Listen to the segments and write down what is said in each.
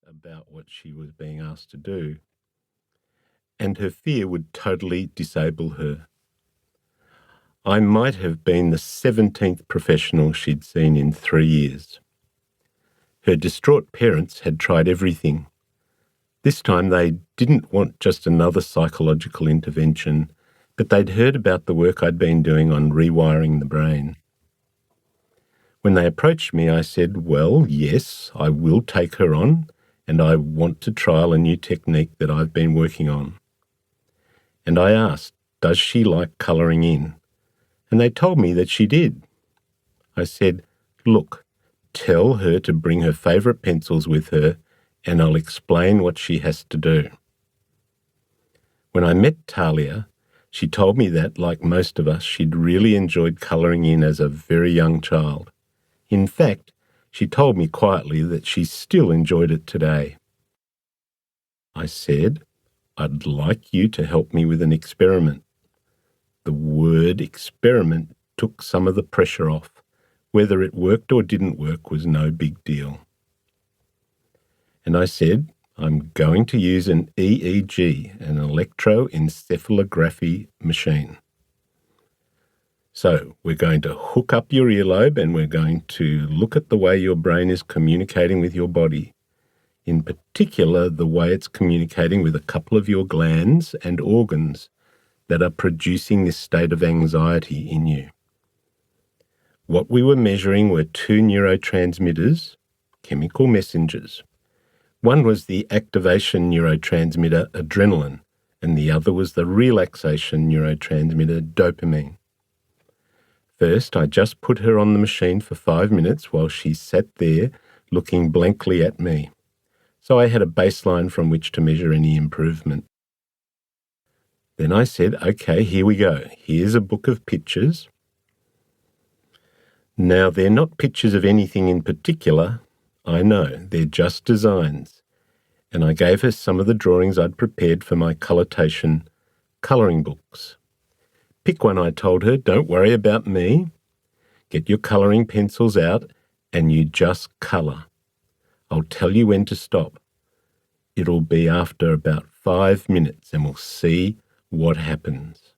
about what she was being asked to do, and her fear would totally disable her. I might have been the 17th professional she'd seen in 3 years. Her distraught parents had tried everything. This time they didn't want just another psychological intervention, but they'd heard about the work I'd been doing on rewiring the brain. When they approached me, I said, well, yes, I will take her on, and I want to trial a new technique that I've been working on. And I asked, does she like colouring in? And they told me that she did. I said, look, tell her to bring her favourite pencils with her, and I'll explain what she has to do. When I met Talia, she told me that, like most of us, she'd really enjoyed colouring in as a very young child. In fact, she told me quietly that she still enjoyed it today. I said, I'd like you to help me with an experiment. The word experiment took some of the pressure off. Whether it worked or didn't work was no big deal. And I said, I'm going to use an EEG, an electroencephalography machine. So we're going to hook up your earlobe and we're going to look at the way your brain is communicating with your body. In particular, the way it's communicating with a couple of your glands and organs that are producing this state of anxiety in you. What we were measuring were 2 neurotransmitters, chemical messengers. One was the activation neurotransmitter adrenaline, and the other was the relaxation neurotransmitter dopamine. First, I just put her on the machine for 5 minutes while she sat there looking blankly at me. So I had a baseline from which to measure any improvement. Then I said, okay, here we go. Here's a book of pictures. Now, they're not pictures of anything in particular. I know, they're just designs. And I gave her some of the drawings I'd prepared for my coloration colouring books. Pick one, I told her, don't worry about me. Get your colouring pencils out and you just colour. I'll tell you when to stop. It'll be after about 5 minutes and we'll see what happens.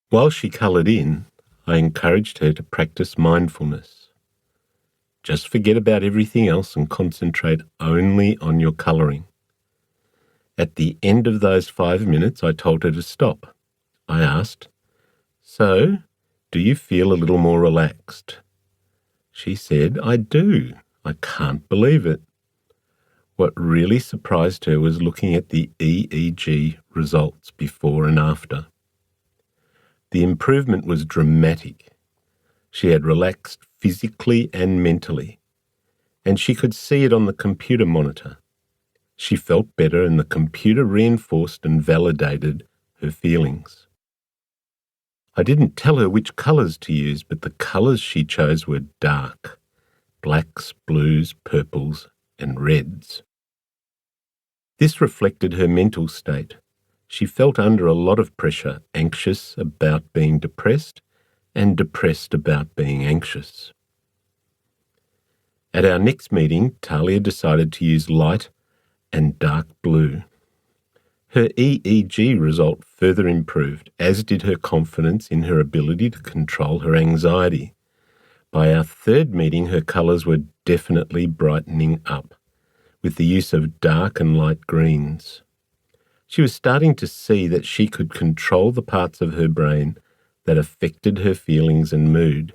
While she coloured in, I encouraged her to practice mindfulness. Just forget about everything else and concentrate only on your colouring. At the end of those 5 minutes, I told her to stop. I asked, so, do you feel a little more relaxed? She said, I do. I can't believe it. What really surprised her was looking at the EEG results before and after. The improvement was dramatic. She had relaxed physically and mentally, and she could see it on the computer monitor. She felt better and the computer reinforced and validated her feelings. I didn't tell her which colours to use, but the colours she chose were dark, blacks, blues, purples, and reds. This reflected her mental state. She felt under a lot of pressure, anxious about being depressed and depressed about being anxious. At our next meeting, Talia decided to use light and dark blue. Her EEG result further improved, as did her confidence in her ability to control her anxiety. By our third meeting, her colours were definitely brightening up, with the use of dark and light greens. She was starting to see that she could control the parts of her brain that affected her feelings and mood,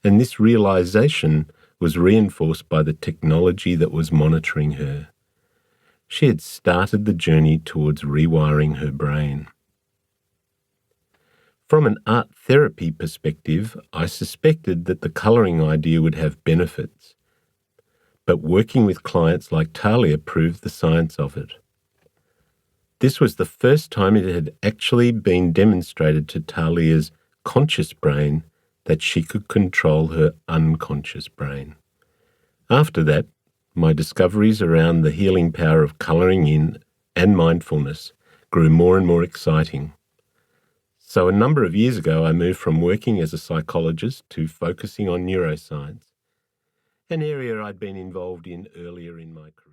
and this realization was reinforced by the technology that was monitoring her. She had started the journey towards rewiring her brain. From an art therapy perspective, I suspected that the colouring idea would have benefits, but working with clients like Talia proved the science of it. This was the first time it had actually been demonstrated to Talia's conscious brain that she could control her unconscious brain. After that, my discoveries around the healing power of colouring in and mindfulness grew more and more exciting. So a number of years ago, I moved from working as a psychologist to focusing on neuroscience, an area I'd been involved in earlier in my career.